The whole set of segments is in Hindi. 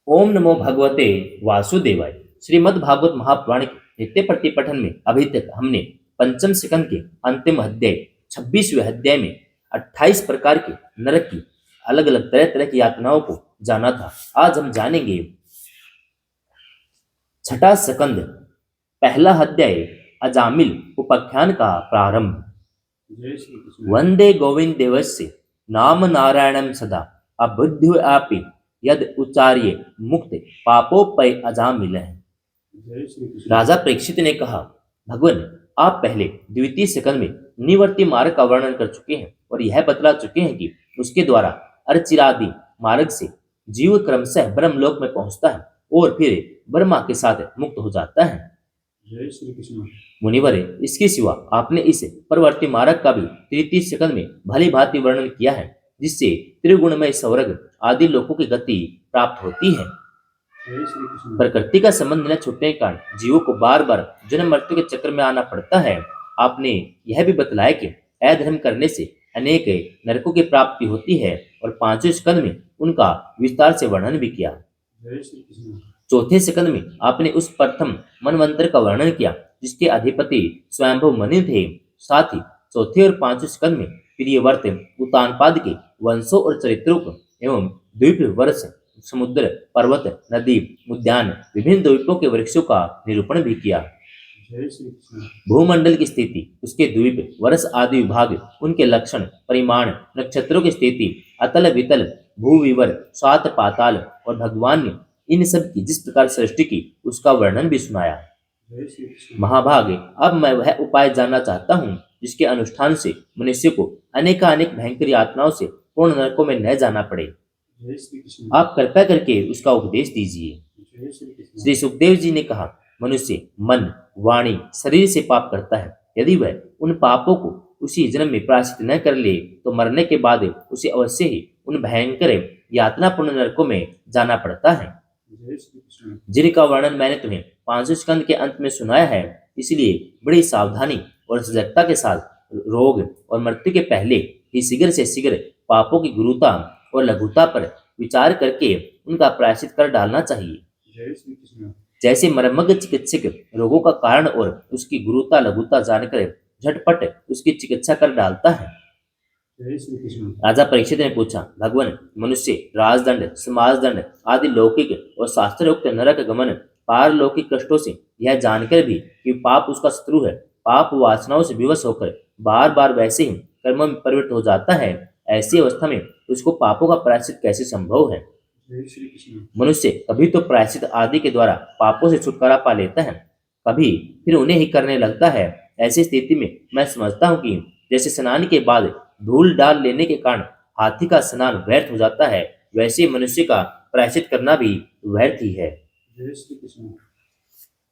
ओम नमो भगवते वासुदेवाय। श्रीमद् भागवत महापुराण के नित्य प्रति पठन में अभी तक हमने पंचम स्कंद के अंतिम अध्याय 26वें अध्याय में 28 प्रकार के नरक की अलग अलग तरह तरह की यातनाओं को जाना था। आज हम जानेंगे छठा स्कंद, पहला अध्याय, अजामिल उपाख्यान का प्रारंभ। जय श्री कृष्ण। वंदे गोविंद देवस्य नाम नारायणं सदा अबुद्ध्यापि यद उच्चार्य मुक्त पापोपय अजामिलः। जय श्री कृष्ण। राजा प्रेक्षित ने कहा, भगवान, आप पहले द्वितीय स्कंद में निवर्ती मार्ग का वर्णन कर चुके हैं और यह बतला चुके हैं कि उसके द्वारा अर्चिरादि मार्ग से जीव क्रमशः ब्रह्मलोक में पहुंचता है और फिर ब्रह्मा के साथ मुक्त हो जाता है। जय श्री कृष्ण। मुनिवर, इसके सिवा आपने इस परवर्ती मार्ग का भी तृतीय स्कंद में भली भांति वर्णन किया है, जिससे त्रिगुणमय स्वर्ग आदि लोकों की गति प्राप्त होती है। जय श्री कृष्ण। प्रकृति का संबंध न छूटने के कारण जीवों को बार बार जन्म मृत्यु के चक्र में आना पड़ता है। आपने यह भी बतलाया कि अधर्म करने से अनेक नरकों की प्राप्ति होती है और पांचवें स्कंद में उनका विस्तार से वर्णन भी किया। जय श्री कृष्ण। चौथे स्कंद में आपने उस प्रथम मनवंतर का वर्णन किया जिसके अधिपति स्वयंभू मनु थे। साथ ही चौथे और पांचवें स्कंद में प्रियव्रत उत्तानपाद के वंशों और चरित्रों को एवं द्वीप वर्ष, समुद्र, पर्वत, नदी, उद्यान, विभिन्न द्वीपों के वृक्षों का निरूपण भी किया। जय श्री कृष्ण। भूमंडल की स्थिति, उसके द्वीप, वर्ष आदि विभाग, उनके लक्षण, परिमाण, नक्षत्रों की स्थिति, अतल वितल, भूविवर, सात पाताल और भगवान ने इन सब की जिस प्रकार सृष्टि की उसका वर्णन भी सुनाया। जय श्री कृष्ण। महाभाग, अब मैं वह उपाय जानना चाहता हूँ जिसके अनुष्ठान से मनुष्य को अनेकानेक भयंकर यातनाओं से पूर्ण नरकों में न जाना पड़े। जय श्री कृष्ण। आप कृपया करके उसका उपदेश दीजिए। जय श्री कृष्ण। श्री सुखदेव जी ने कहा, मनुष्य मन, वाणी, शरीर से पाप करता है। यदि वह उन पापों को उसी जन्म में प्रायश्चित न कर ले तो मरने के बाद उसे अवश्य ही उन भयंकर यातनापूर्ण नरकों में जाना पड़ता है, जय श्री कृष्ण। जिनका वर्णन मैंने तुम्हें पांचवें स्कंद के अंत में सुनाया है। इसलिए बड़ी सावधानी और सजगता के साथ रोग और मृत्यु के पहले ही शीघ्र से शीघ्र पापों की गुरुता और लघुता पर विचार करके उनका प्रायश्चित कर डालना चाहिए। जय श्री कृष्ण। जैसे मर्मज्ञ चिकित्सक रोगों का कारण और उसकी गुरुता लघुता जानकर झटपट उसकी चिकित्सा कर डालता है। जय श्री कृष्ण। राजा परीक्षित ने पूछा, भगवान, मनुष्य राजदंड, समाजदंड आदि लौकिक और शास्त्रोक्त नरक गमन पारलौकिक कष्टों से यह जानकर भी कि पाप उसका शत्रु है, पाप वासनाओं से विवश होकर बार बार वैसे ही कर्मों में प्रवृत्त हो जाता है। ऐसी अवस्था में उसको पापों का प्रायश्चित कैसे संभव है? जय श्री कृष्ण। मनुष्य कभी तो प्रायश्चित आदि के द्वारा पापों से छुटकारा पा लेता है, कभी फिर उन्हें ही करने लगता है। ऐसी स्थिति में मैं समझता हूँ कि जैसे स्नान के बाद धूल डाल लेने के कारण हाथी का स्नान व्यर्थ हो जाता है, वैसे मनुष्य का प्रायश्चित करना भी व्यर्थ ही है। जय श्री कृष्ण।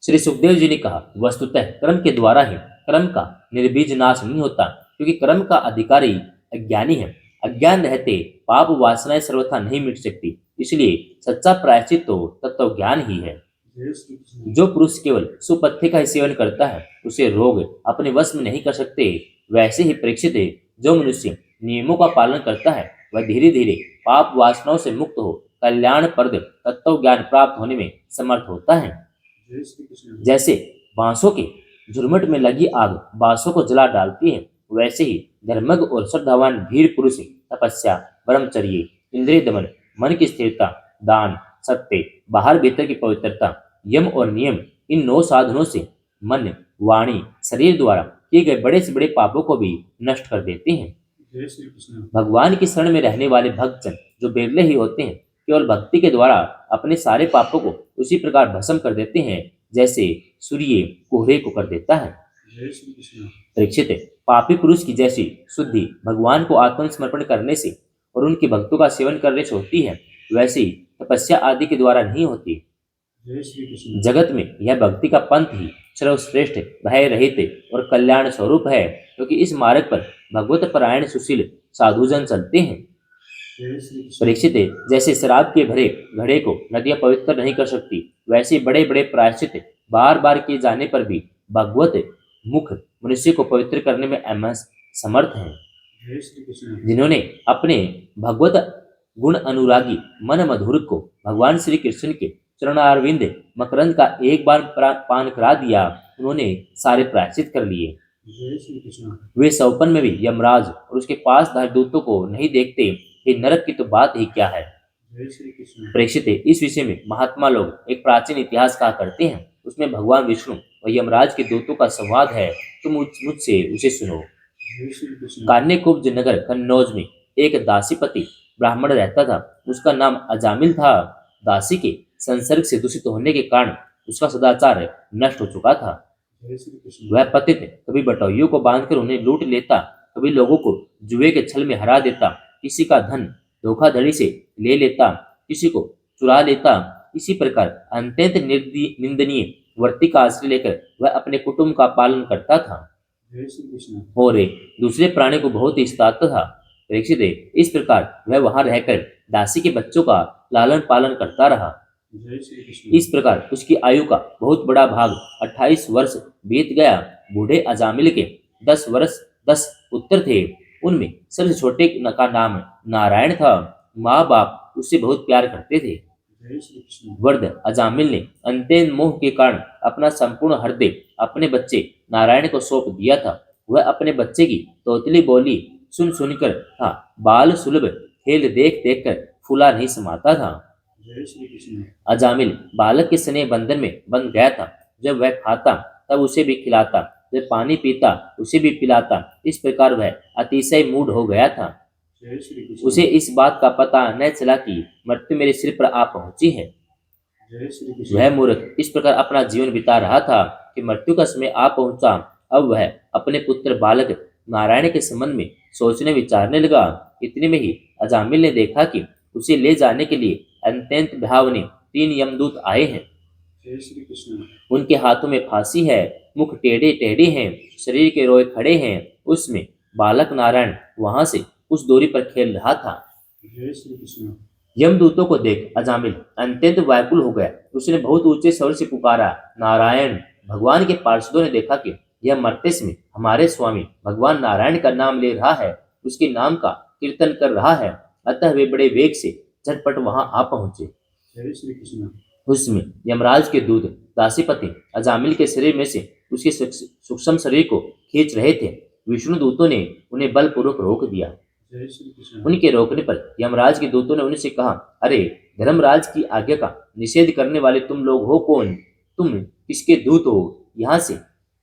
श्री सुखदेव जी ने कहा, वस्तुतः कर्म के द्वारा ही कर्म का निर्बीज नाश नहीं होता, क्योंकि कर्म का अधिकारी अज्ञानी है। अज्ञान रहते पाप वासनाएं सर्वथा नहीं मिट सकती। इसलिए सच्चा प्रायश्चित तो तत्व ज्ञान ही है। जय श्री कृष्ण। जो पुरुष केवल सुपथ्य का ही सेवन करता है उसे रोग अपने वश में नहीं कर सकते। वैसे ही परीक्षित है, जो मनुष्य नियमों का पालन करता है वह धीरे धीरे पाप वासनाओं से मुक्त हो कल्याणप्रद तत्व ज्ञान प्राप्त होने में समर्थ होता है। जय श्री कृष्ण। जैसे बांसों के झुरमुट में लगी आग बांसों को जला डालती है, वैसे ही धर्मज्ञ और श्रद्धावान धीर पुरुष तपस्या, ब्रह्मचर्य, इंद्रिय दमन, मन की स्थिरता, दान, सत्य, बाहर भीतर की पवित्रता, यम और नियम, इन 9 साधनों से मन, वाणी, शरीर द्वारा किए गए बड़े से बड़े पापों को भी नष्ट कर देते हैं। जय श्री कृष्ण। भगवान की शरण में रहने वाले भक्तजन जो बिरले ही होते हैं, केवल भक्ति के द्वारा अपने सारे पापों को उसी प्रकार भस्म कर देते हैं जैसे सूर्य कोहरे को कर देता है। जय श्री कृष्ण। परीक्षित, पापी पुरुष की जैसी शुद्धि भगवान को आत्मसमर्पण करने से और उनके भक्तों का सेवन करने से होती है, वैसे ही तपस्या आदि के द्वारा नहीं होती। जय श्री कृष्ण। जगत में यह भक्ति का पंथ ही सर्वश्रेष्ठ, भय रहित और कल्याण स्वरूप है, क्योंकि इस मार्ग पर भगवत परायण सुशील साधुजन चलते हैं। जय श्री कृष्ण। परीक्षित, जैसे शराब के भरे घड़े को नदियां पवित्र नहीं कर सकती, वैसे बड़े बड़े प्रायश्चित बार बार किए जाने पर भी भगवत मुख मनुष्य को पवित्र करने में समर्थ है। जय श्री कृष्ण। जिन्होंने अपने भगवत गुण अनुरागी मन मधुर को भगवान श्री कृष्ण के चरणारविंद मकरंद का एक बार पान करा दिया, उन्होंने सारे प्रायश्चित कर लिए। जय श्री कृष्ण। वे सौपन में भी यमराज और उसके पास दूतों को नहीं देखते। हे नरक की तो बात ही क्या है। जय श्री कृष्ण। प्रेक्षित है, इस विषय में महात्मा लोग एक प्राचीन इतिहास कहा करते हैं। उसमें भगवान विष्णु और यमराज के दूतों का संवाद है। तुम मुझसे उसे सुनो। जय श्री कृष्ण। कान्यकुब्ज नगर कन्नौज में एक दासीपति ब्राह्मण रहता था। उसका नाम अजामिल था। दासी के संसर्ग से दूषित होने के कारण उसका सदाचार नष्ट हो चुका था। जय श्री कृष्ण। वह पतित कभी बटोहियों को बांधकर उन्हें लूट लेता, कभी लोगों को जुए के छल में हरा देता, किसी का धन धोखाधड़ी से ले लेता, किसी को चुरा लेता। इसी प्रकार अत्यंत निंदनीय वर्ती का आश्रय लेकर वह अपने कुटुंब का पालन करता था जय श्री कृष्ण। और दूसरे प्राणी को बहुत ही सताता था। प्रेक्षित है, इस प्रकार वह वहां रहकर दासी के बच्चों का लालन पालन करता रहा। जय श्री कृष्ण। इस प्रकार उसकी आयु का बहुत बड़ा भाग 28 वर्ष बीत गया। बूढ़े अजामिल के 10 पुत्र थे। उनमें सबसे छोटे का नाम नारायण था। माँ बाप उससे बहुत प्यार करते थे। जय श्री कृष्ण। वृद्ध अजामिल ने अंत्येन मोह के कारण अपना संपूर्ण हृदय अपने बच्चे नारायण को सौंप दिया था। वह अपने बच्चे की तोतली बोली सुन सुनकर था बाल सुलभ खेल देख देख कर फूला नहीं समाता था। जय श्री कृष्ण। अजामिल बालक के स्नेह बंधन में बंध गया था। जब वह खाता तब उसे भी खिलाता, जब पानी पीता उसे भी पिलाता। इस प्रकार वह अतिशय मूढ़ हो गया था। जय श्री कृष्ण। उसे इस बात का पता न चला कि मृत्यु मेरे सिर पर आ पहुंची है। जय श्री कृष्ण। वह मूर्ख इस प्रकार अपना जीवन बिता रहा था कि मृत्यु का समय आ पहुंचा। अब वह अपने पुत्र बालक नारायण के संबंध में सोचने विचारने लगा। इतने में ही अजामिल ने देखा कि उसे ले जाने के लिए अत्यंत भावनी 3 यमदूत आए हैं। जय श्री कृष्ण। उनके हाथों में फांसी है, मुख टेढ़े टेढ़े हैं, शरीर के रोए खड़े हैं। उसमें बालक नारायण वहां से कुछ दूरी पर खेल रहा था। जय श्री कृष्ण। यमदूतों को देख अजामिल अत्यंत व्याकुल हो गया। उसने बहुत ऊंचे स्वर से पुकारा, नारायण। भगवान के पार्षदों ने देखा कि यह मरते समय हमारे स्वामी भगवान नारायण का नाम ले रहा है, उसके नाम का कीर्तन कर रहा है। अतः वे बड़े वेग से झटपट वहां आ पहुंचे। जय श्री कृष्ण। उसमें यमराज के दूत दासीपति अजामिल के शरीर में से उसके सूक्ष्म शरीर को खींच रहे थे। विष्णु दूतों ने उन्हें बलपूर्वक रोक दिया। जय श्री कृष्ण। उनके रोकने पर यमराज के दूतों ने उनसे कहा, अरे धर्मराज की आज्ञा का निषेध करने वाले तुम लोग हो कौन? तुम किसके दूत हो? यहाँ से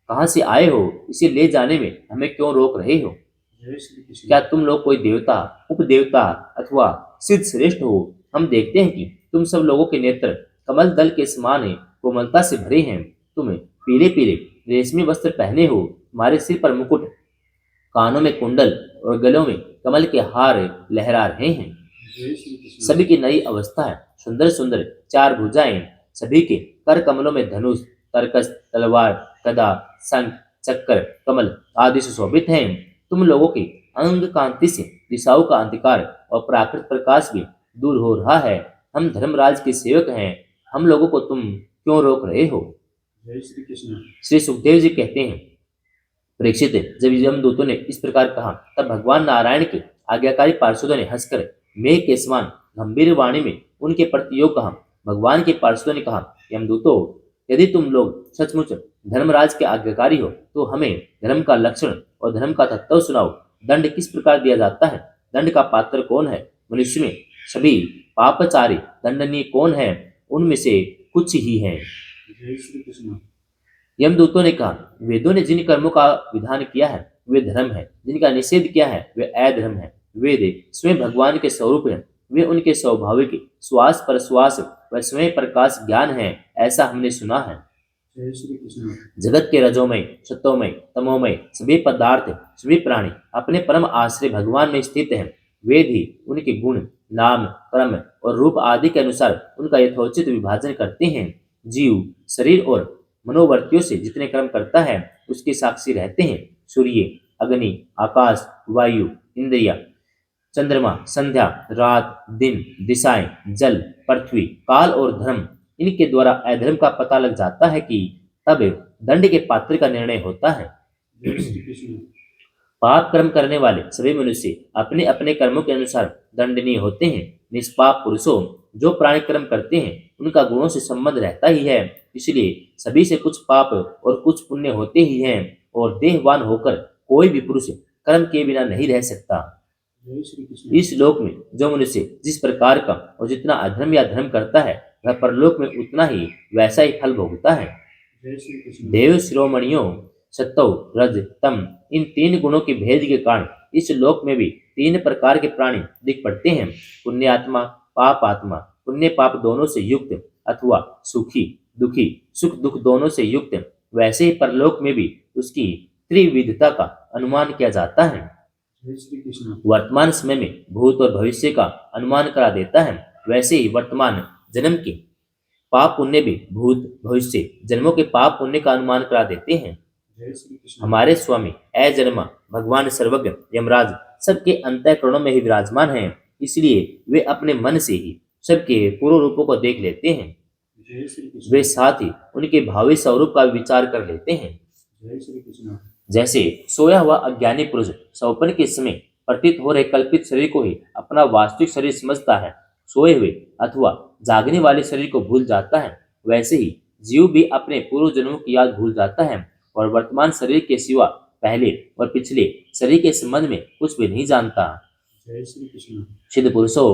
कहाँ से आए हो? इसे ले जाने में हमें क्यों रोक रहे हो? जय श्री कृष्ण। क्या तुम लोग कोई देवता, उपदेवता अथवा सिद्ध श्रेष्ठ हो? हम देखते हैं कि तुम सब लोगों के नेत्र कमल दल के समान कोमलता से भरे हैं। तुम पीले पीले रेशमी वस्त्र पहने हो, तुम्हारे सिर पर मुकुट, कानों में कुंडल और गलों में कमल के हार लहरा रहे हैं। जय श्री कृष्ण। सभी की नई अवस्था है, सुंदर सुंदर 4 भुजाएं, सभी के कर कमलों में धनुष, तरकस, तलवार, गदा, शंख, चक्कर, कमल आदि से शोभित हैं। तुम लोगों की अंग कांति से दिशाओं का अंधकार और प्राकृत प्रकाश भी दूर हो रहा है। हम धर्मराज के सेवक हैं, हम लोगों को तुम क्यों रोक रहे हो? जय श्री कृष्ण। श्री सुखदेव जी कहते हैं, परीक्षित, जब यमदूतों ने इस प्रकार कहा तब भगवान नारायण के आज्ञाकारी पार्षदों ने हंसकर मेघ के समान गंभीर वाणी में उनके प्रति योग कहा। भगवान के पार्षदों ने कहा, यमदूतों, यदि तुम लोग सचमुच धर्मराज के आज्ञाकारी हो तो हमें धर्म का लक्षण और धर्म का तत्व सुनाओ। दंड किस प्रकार दिया जाता है? दंड का पात्र कौन है? मनुष्य में सभी पापचारी दंडनीय कौन है? उनमें से कुछ ही हैं। जय श्री कृष्ण। यमदूतों ने कहा, वेदों ने जिन कर्मों का विधान किया है वे धर्म है, जिनका निषेध किया है वे अधर्म है। वेद स्वयं भगवान के स्वरूप हैं, वे उनके स्वाभाविक श्वास पर श्वास व स्वयं प्रकाश ज्ञान है, ऐसा हमने सुना है। जय श्री कृष्ण। जगत के रजोमय, सत्वमय, तमोमय सभी पदार्थ, सभी प्राणी अपने परम आश्रय भगवान में स्थित हैं। वेद ही उनके गुण, नाम, कर्म और रूप आदि के अनुसार उनका यथोचित विभाजन करते हैं। जीव शरीर और मनोवर्तियों से जितने कर्म करता है उसके साक्षी रहते हैं। सूर्य, अग्नि, आकाश, वायु, इंद्रिया, चंद्रमा, संध्या, रात, दिन, दिशाएं, जल, पृथ्वी, काल और धर्म, इनके द्वारा अधर्म का पता लग जाता है कि तब दंड के पात्र का निर्णय होता है। जय श्री कृष्ण। पाप कर्म करने वाले सभी मनुष्य अपने अपने कर्मों के अनुसार दंडनीय होते हैं। निष्पाप पुरुषों, जो प्राणी कर्म करते हैं उनका गुणों से संबंध रहता ही है, इसलिए सभी से कुछ पाप और कुछ पुण्य होते ही हैं, और देहवान होकर कोई भी पुरुष कर्म के बिना नहीं रह सकता। जय श्री कृष्ण। इस लोक में जो मनुष्य जिस प्रकार का और जितना अधर्म या धर्म करता है, वह परलोक में उतना ही वैसा ही फल भोगता है। जय श्री कृष्ण। देव शिरोमणियों, सत्व रज तम, इन तीन गुणों के भेद के कारण इस लोक में भी तीन प्रकार के प्राणी दिख पड़ते हैं, पुण्यात्मा, पाप आत्मा। पुण्य पाप दोनों से युक्त अथवा सुखी दुखी, सुख दुख दोनों से युक्त। वैसे ही परलोक में भी उसकी त्रिविधता का अनुमान किया जाता है। जय श्री कृष्ण। वर्तमान समय में भूत और भविष्य का अनुमान करा देता है, वैसे ही वर्तमान जन्म के पाप पुण्य भी भूत भविष्य जन्मों के पाप पुण्य का अनुमान करा देते हैं। जय श्री कृष्ण। हमारे स्वामी अजन्मा भगवान सर्वज्ञ यमराज सबके अंतःकरणों में ही विराजमान हैं, इसलिए वे अपने मन से ही सबके पूर्व रूपों को देख लेते हैं। जय श्री कृष्ण। वे साथ ही उनके भावी स्वरूप का विचार कर लेते हैं। जय श्री कृष्ण। जैसे सोया हुआ अज्ञानी पुरुष सौपन के समय प्रतीत हो रहे कल्पित शरीर को ही अपना वास्तविक शरीर समझता है, सोए हुए अथवा जागने वाले शरीर को भूल जाता है, वैसे ही जीव भी अपने पूर्व जन्मों की याद भूल जाता है और वर्तमान शरीर के सिवा पहले और पिछले शरीर के संबंध में कुछ भी नहीं जानता। जय श्री कृष्ण। सिद्ध पुरुषों,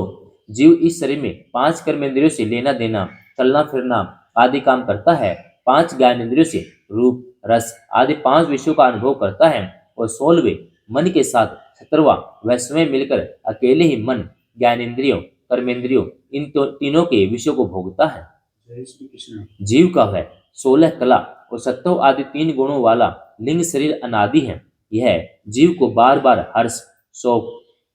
जीव इस शरीर में 5 कर्मेंद्रियों से लेना देना, चलना फिरना आदि काम करता है, 5 ज्ञानेंद्रियों से रूप रस आदि 5 विषयों का अनुभव करता है, और 16वें मन के साथ 17वां वह स्वयं मिलकर अकेले ही मन, ज्ञानेंद्रियों, कर्मेंद्रियों इन तीनों के विषयों को भोगता है। जय श्री कृष्ण। जीव का वह 16 कला और 17 आदि 3 गुणों वाला लिंग शरीर अनादि है। यह जीव को बार बार हर्ष, शोक,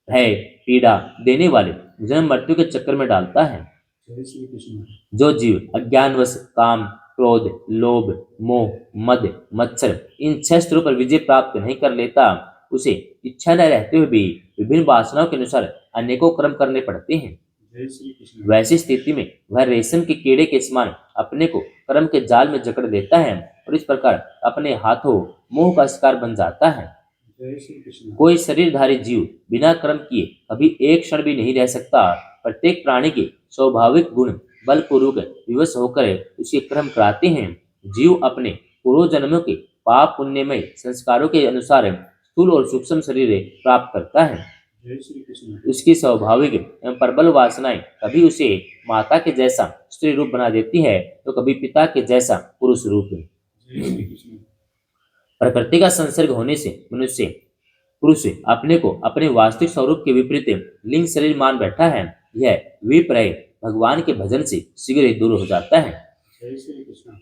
भय, पीड़ा देने वाले जन्म मृत्यु के चक्कर में डालता है। जय श्री कृष्ण। जो जीव अज्ञानवश काम, क्रोध, लोभ, मोह, मद, मत्सर इन 6 स्तरों पर विजय प्राप्त नहीं कर लेता, उसे इच्छा न रहते हुए भी विभिन्न वासनाओं के अनुसार अनेकों कर्म करने पड़ते हैं। जय श्री कृष्ण। वैसी स्थिति में वह रेशम के कीड़े के समान अपने को कर्म के जाल में जकड़ देता है और इस प्रकार अपने हाथों मोह का शिकार बन जाता है। जय श्री कृष्ण। कोई शरीरधारी जीव बिना कर्म किए कभी एक क्षण भी नहीं रह सकता। प्रत्येक प्राणी के स्वाभाविक गुण बलपूर्वक विवश होकर उसके कर्म कराते हैं। जीव अपने पूर्व जन्मों के पाप पुण्यमय संस्कारों के अनुसार स्थूल और सूक्ष्म शरीर प्राप्त करता है। जय श्री कृष्ण। उसकी स्वाभाविक एवं प्रबल वासनाएं कभी उसे माता के जैसा स्त्री रूप बना देती है, तो कभी पिता के जैसा पुरुष रूप। जय श्री कृष्ण। प्रकृति का संसर्ग होने से मनुष्य पुरुष अपने को अपने वास्तविक स्वरूप के विपरीत लिंग शरीर मान बैठा है। यह विपर्य भगवान के भजन से शीघ्र ही दूर हो जाता है। जय श्री कृष्ण।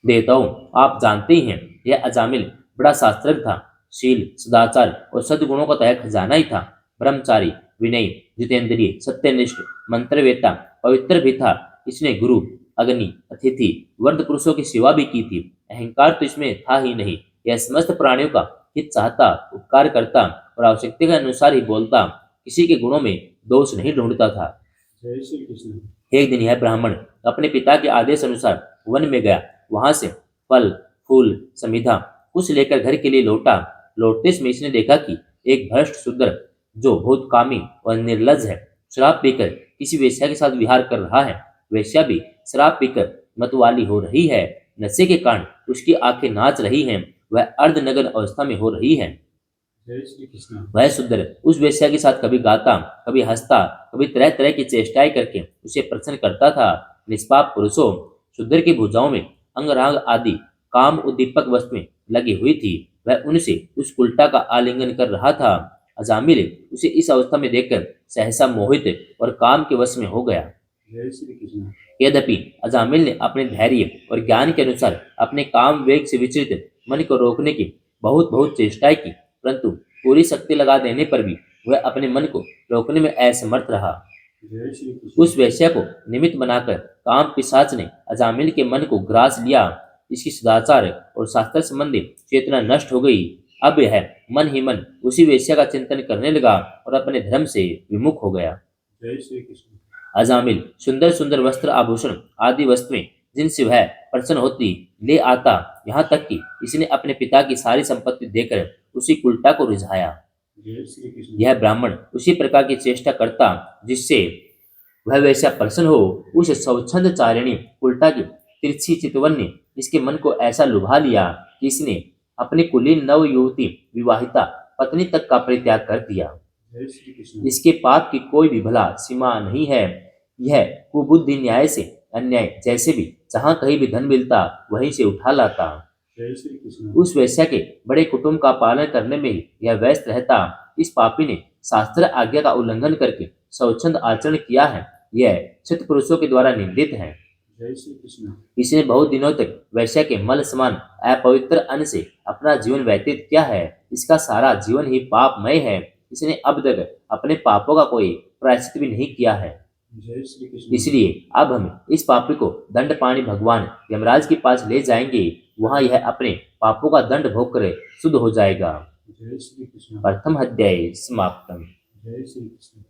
देवताओं, आप जानते ही हैं, यह अजामिल बड़ा शास्त्रज्ञ था। शील, सदाचार और सद्गुणों का तय खजाना ही था। ब्रह्मचारी, विनय, जितेंद्रिय, सत्यनिष्ठ, मंत्रवेत्ता, पवित्र भी था। इसने गुरु, अग्नि, अतिथि, वर्द पुरुषों की सेवा भी की थी। अहंकार तो इसमें था ही नहीं। यह समस्त प्राणियों का हित चाहता, उपकार करता और आवश्यकता के अनुसार ही बोलता, किसी के गुणों में दोष नहीं ढूंढता था। जय श्री कृष्ण। एक दिन यह ब्राह्मण अपने पिता के आदेश अनुसार वन में गया। वहां से फल, फूल, समिधा कुछ लेकर घर के लिए लौटा। लौटते समय इसने देखा कि एक भ्रष्ट शूद्र, जो बहुत कामी और निर्लज है, शराब पीकर किसी वेश्या के साथ विहार कर रहा है। वेश्या भी शराब पीकर मतवाली हो रही है। नशे के कारण उसकी आंखें नाच रही हैं। वह अर्धनग्न अवस्था में हो रही है। जय श्री कृष्ण। वह शूद्र उस वेश्या के साथ कभी गाता, कभी हंसता, कभी तरह तरह की चेष्टाएं करके उसे प्रसन्न करता था। निष्पाप पुरुषों, शूद्र की भुजाओं में अंगराग आदि काम उद्दीपक वस्तुएं लगी हुई थी। वह उनसे उस उल्टा का आलिंगन कर रहा था। अजामिल उसे इस अवस्था में देखकर सहसा मोहित और काम के वश में हो गया। जय श्री कृष्ण। यद्यपि अजामिल ने अपने धैर्य और ज्ञान के अनुसार अपने काम वेग से विचलित मन को रोकने की बहुत बहुत चेष्टाएं की, परंतु पूरी शक्ति लगा देने पर भी वह अपने मन को रोकने में असमर्थ रहा। जय श्री कृष्ण। उस वेश्या को निमित्त बनाकर काम पिशाच ने अजामिल के मन को ग्रास लिया। इसकी सदाचार और शास्त्र संबंधी चेतना नष्ट हो गई। अब यह मन ही मन उसी वेश्या का चिंतन करने लगा और अपने धर्म से विमुख हो गया। जय श्री कृष्ण। अजामिल सुंदर सुंदर वस्त्र आभूषण आदि वस्तुएं जिनसे वह प्रसन्न होती ले आता, यहाँ तक कि इसने अपने पिता की सारी संपत्ति देकर उसी कुल्टा को रिझाया। जय श्री कृष्ण। यह ब्राह्मण उसी प्रकार की चेष्टा करता जिससे वह वैसा प्रसन्न हो। उस स्वच्छंद चारिणी उल्टा की तिरछी चितवन ने इसके मन को ऐसा लुभा लिया कि इसने अपनी कुलीन नव युवती विवाहिता पत्नी तक का परित्याग कर दिया। जय श्री कृष्ण। इसके पाप की कोई भी भला सीमा नहीं है। यह कुबुद्धि न्याय से अन्याय जैसे भी जहां कहीं भी धन मिलता वहीं से उठा लाता। जय श्री कृष्ण। उस वैश्या के बड़े कुटुंब का पालन करने में ही यह व्यस्त रहता। इस पापी ने शास्त्र आज्ञा का उल्लंघन करके स्वच्छंद आचरण किया है। यह क्षत पुरुषों के द्वारा निंदित है। जय श्री कृष्ण। इसने बहुत दिनों तक वैश्या के मल समान अपवित्र अन्न से अपना जीवन व्यतीत किया है। इसका सारा जीवन ही पापमय है। इसने अब तक अपने पापों का कोई प्रायश्चित भी नहीं किया है। जय श्री कृष्ण। इसलिए अब हम इस पापी को दंड पानी भगवान यमराज के पास ले जाएंगे। वहां यह अपने पापों का दंड भोग कर शुद्ध हो जाएगा। जय श्री कृष्ण। प्रथम अध्याय समाप्तम। जय श्री कृष्ण।